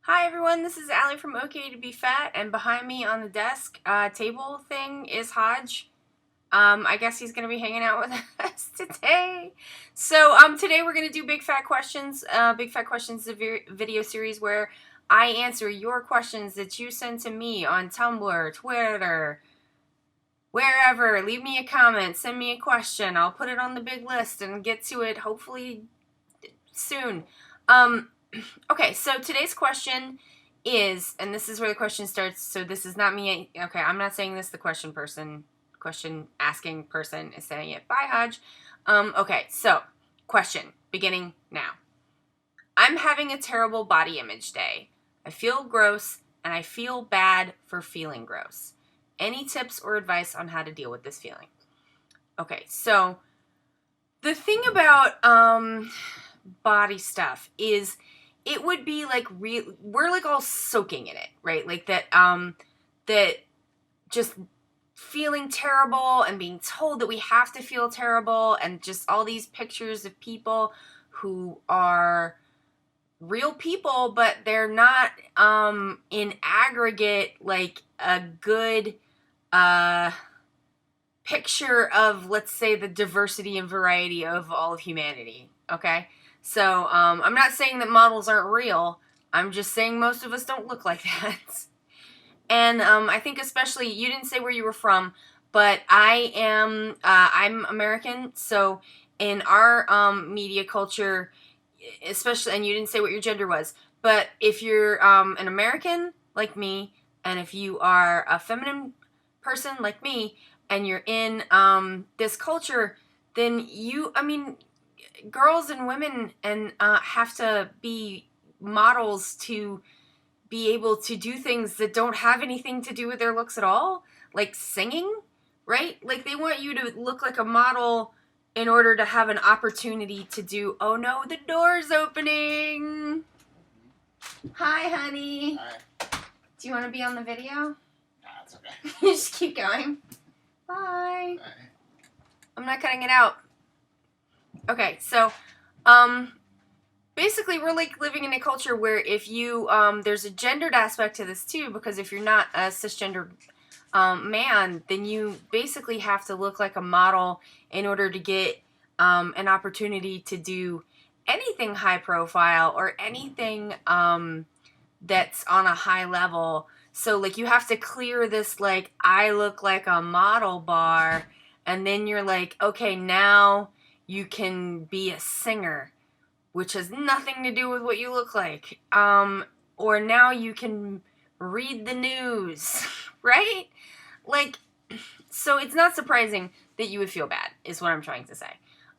Hi everyone, this is Allie from OK to Be Fat, and behind me on the desk table thing is Hodge. I guess he's going to be hanging out with us today. So today we're going to do Big Fat Questions. Big Fat Questions is a video series where I answer your questions that you send to me on Tumblr, Twitter, wherever. Leave me a comment, send me a question. I'll put it on the big list and get to it hopefully soon. Okay, so today's question is, and this is where the question starts, so this is not me, okay, I'm not saying this, the question asking person is saying it. Bye, Hodge. Okay, so, question, beginning now. I'm having a terrible body image day. I feel gross, and I feel bad for feeling gross. Any tips or advice on how to deal with this feeling? Okay, so, the thing about, body stuff is it would be like we're like all soaking in it, right? Like that just feeling terrible and being told that we have to feel terrible, and just all these pictures of people who are real people, but they're not in aggregate like a good picture of, let's say, the diversity and variety of all of humanity. Okay, so I'm not saying that models aren't real. I'm just saying most of us don't look like that. And I think especially, you didn't say where you were from, but I'm American, so in our media culture, especially, and you didn't say what your gender was, but if you're an American like me, and if you are a feminine person like me, and you're in this culture, then girls and women and have to be models to be able to do things that don't have anything to do with their looks at all, like singing, right? Like they want you to look like a model in order to have an opportunity to do. Oh no, the door's opening. Hi, honey. Hi. Do you want to be on the video? Nah, it's okay. You just keep going. Bye. Bye. I'm not cutting it out. Okay, so, basically we're like living in a culture where if you, there's a gendered aspect to this too, because if you're not a cisgendered man, then you basically have to look like a model in order to get an opportunity to do anything high profile or anything that's on a high level. So like you have to clear this like I look like a model bar, and then you're like, okay, now you can be a singer, which has nothing to do with what you look like. Or now you can read the news, right? Like, so it's not surprising that you would feel bad, is what I'm trying to say.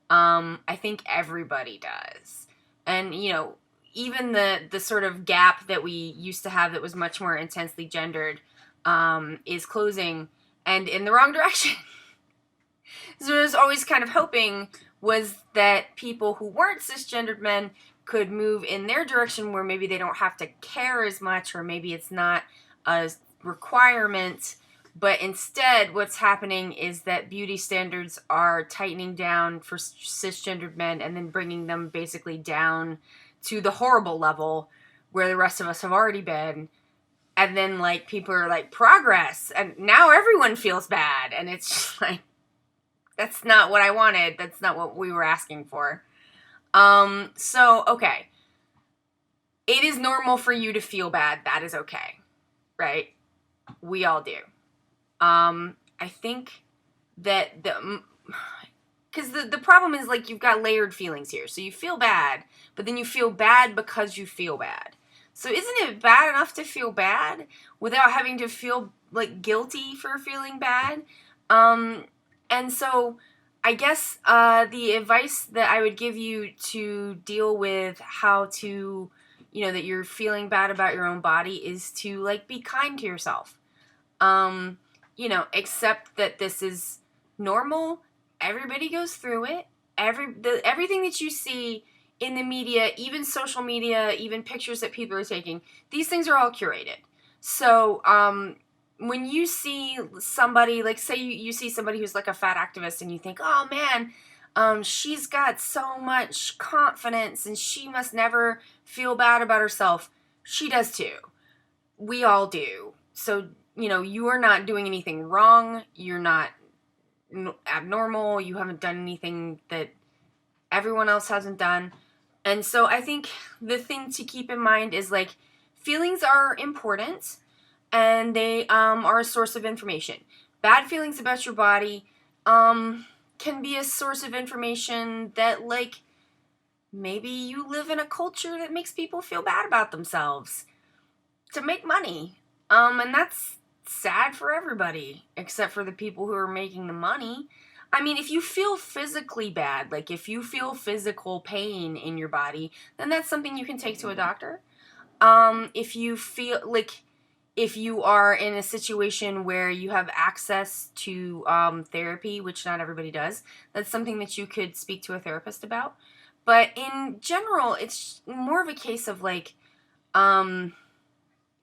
I think everybody does. And, you know, even the sort of gap that we used to have that was much more intensely gendered is closing, and in the wrong direction. So I was always kind of hoping was that people who weren't cisgendered men could move in their direction, where maybe they don't have to care as much, or maybe it's not a requirement. But instead, what's happening is that beauty standards are tightening down for cisgendered men, and then bringing them basically down to the horrible level where the rest of us have already been. And then, like, people are like, progress, and now everyone feels bad, and it's just like, that's not what I wanted. That's not what we were asking for. So, okay. It is normal for you to feel bad. That is okay. Right? We all do. I think that because the problem is, like, you've got layered feelings here. So you feel bad, but then you feel bad because you feel bad. So isn't it bad enough to feel bad without having to feel, like, guilty for feeling bad? And so I guess the advice that I would give you to deal with how to, you know, that you're feeling bad about your own body is to, like, be kind to yourself. You know, accept that this is normal. Everybody goes through it. Everything that you see in the media, even social media, even pictures that people are taking, these things are all curated. So, when you see somebody, like, say you see somebody who's like a fat activist, and you think, oh man, she's got so much confidence and she must never feel bad about herself. she does too. We all do. So, you are not doing anything wrong. You're not abnormal. You haven't done anything that everyone else hasn't done. And so I think the thing to keep in mind is, like, feelings are important, and they are a source of information. Bad feelings about your body can be a source of information that, like, maybe you live in a culture that makes people feel bad about themselves to make money. And that's sad for everybody, except for the people who are making the money. I mean, if you feel physically bad, like if you feel physical pain in your body, then that's something you can take to a doctor. If you feel like, if you are in a situation where you have access to therapy, which not everybody does, that's something that you could speak to a therapist about. But in general, it's more of a case of, like,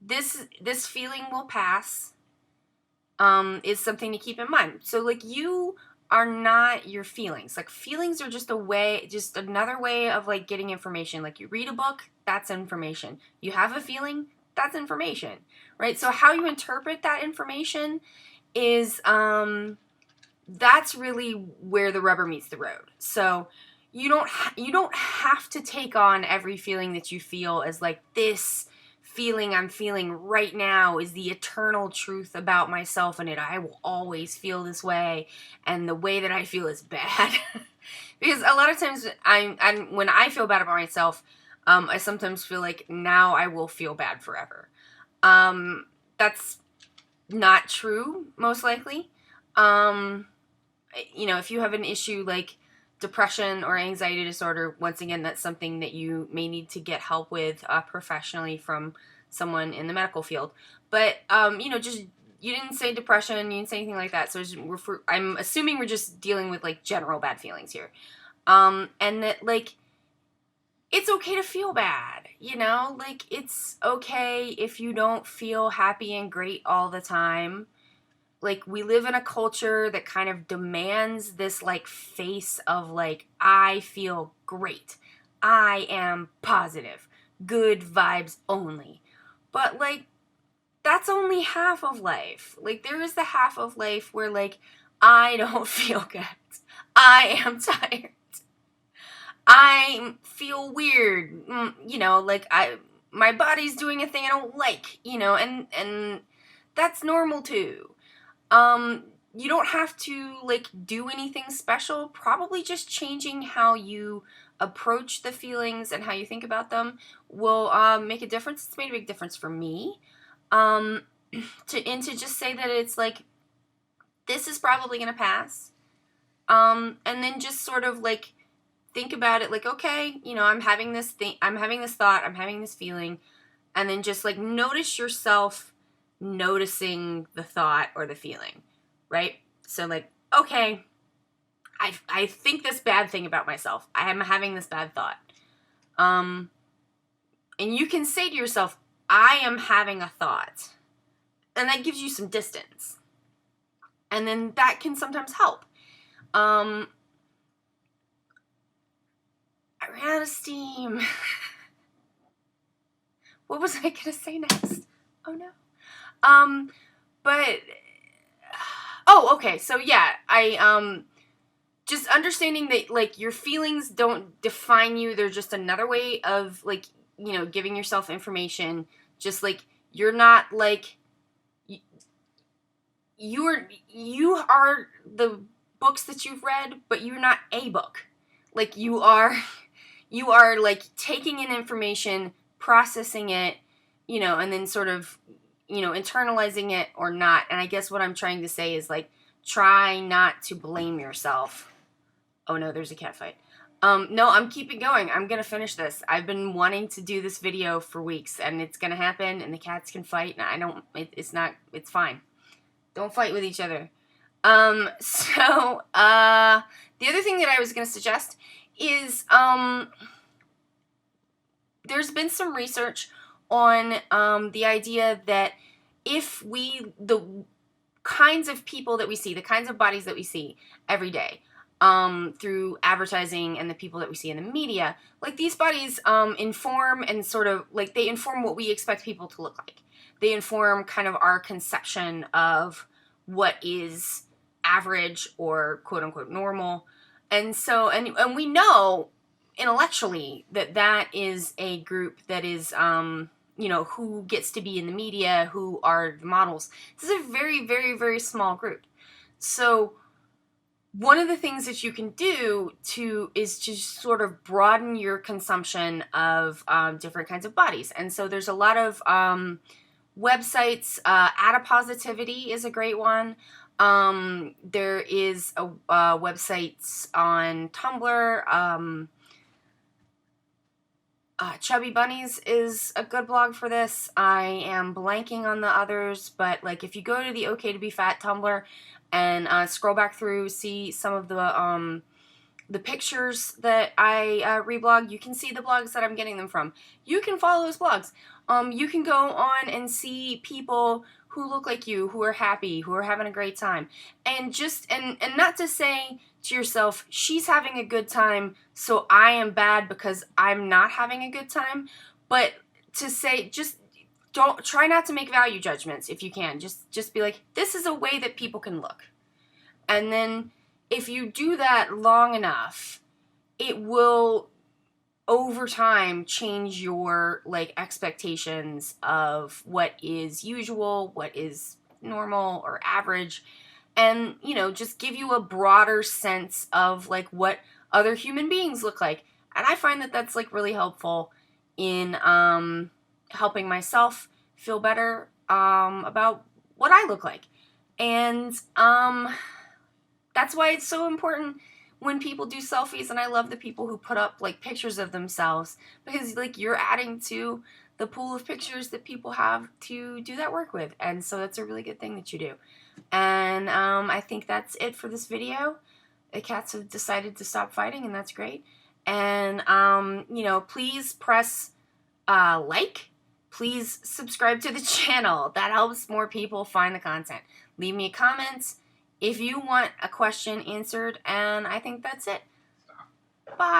this feeling will pass, is something to keep in mind. So, like, you are not your feelings. Like, feelings are just another way of, like, getting information. Like, you read a book, that's information. You have a feeling, that's information, right? So how you interpret that information is, that's really where the rubber meets the road. So you don't have to take on every feeling that you feel as, like, this feeling I'm feeling right now is the eternal truth about myself, and I will always feel this way, and the way that I feel is bad. Because a lot of times when I feel bad about myself, I sometimes feel like now I will feel bad forever. That's not true, most likely. If you have an issue like depression or anxiety disorder, once again, that's something that you may need to get help with professionally from someone in the medical field. But, just, you didn't say depression, you didn't say anything like that, so I'm assuming we're just dealing with, like, general bad feelings here. And that, like, it's okay to feel bad, like, it's okay if you don't feel happy and great all the time. Like, we live in a culture that kind of demands this, like, face of, like, I feel great. I am positive. Good vibes only. But, like, that's only half of life. Like, there is the half of life where, like, I don't feel good. I am tired. I feel weird. Like, my body's doing a thing I don't like, and that's normal too. You don't have to, like, do anything special. Probably just changing how you approach the feelings and how you think about them will make a difference. It's made a big difference for me. To just say that it's like, this is probably gonna pass. And then just sort of, like, think about it, like, okay, I'm having this thought, I'm having this feeling, and then just, like, notice yourself noticing the thought or the feeling, right? So, like, okay, I think this bad thing about myself. I am having this bad thought. And you can say to yourself, I am having a thought. And that gives you some distance. And then that can sometimes help. I ran out of steam. What was I going to say next? Oh, no. Okay. So, yeah, just understanding that, like, your feelings don't define you. They're just another way of, like, giving yourself information. Just, like, you're not, like, you are the books that you've read, but you're not a book. Like, you are, like, taking in information, processing it, and then sort of, internalizing it or not. And I guess what I'm trying to say is, like, try not to blame yourself. Oh no, there's a cat fight. No, I'm keeping going. I'm gonna finish this. I've been wanting to do this video for weeks, and it's gonna happen, and the cats can fight, and it's fine. Don't fight with each other. The other thing that I was gonna suggest is, there's been some research on, the idea that if the kinds of people that we see, the kinds of bodies that we see every day, through advertising and the people that we see in the media. Like, these bodies inform and sort of, like, they inform what we expect people to look like. They inform kind of our conception of what is average or quote-unquote normal. And so, and we know intellectually that that is a group that is, you know, who gets to be in the media, who are the models. This is a very, very, very small group. So one of the things that you can do is to sort of broaden your consumption of different kinds of bodies. And so there's a lot of websites. Adipositivity is a great one. There is a websites on Tumblr. Chubby Bunnies is a good blog for this. I am blanking on the others, but like if you go to the OK to Be Fat Tumblr and scroll back through, see some of the pictures that I reblog, you can see the blogs that I'm getting them from. You can follow those blogs. You can go on and see people who look like you, who are happy, who are having a great time. And just, and not to say to yourself, she's having a good time, so I am bad because I'm not having a good time, but to say, just don't, try not to make value judgments if you can. Just be like, this is a way that people can look. And then if you do that long enough, it will over time change your like expectations of what is usual, what is normal or average, and you know, just give you a broader sense of like what other human beings look like. And I find that that's like really helpful in helping myself feel better about what I look like. And that's why it's so important when people do selfies, and I love the people who put up like pictures of themselves, because like you're adding to the pool of pictures that people have to do that work with. And so that's a really good thing that you do. And I think that's it for this video. The cats have decided to stop fighting, and that's great. And you know, please press like, please subscribe to the channel. That helps more people find the content. Leave me comments if you want a question answered, and I think that's it. Bye.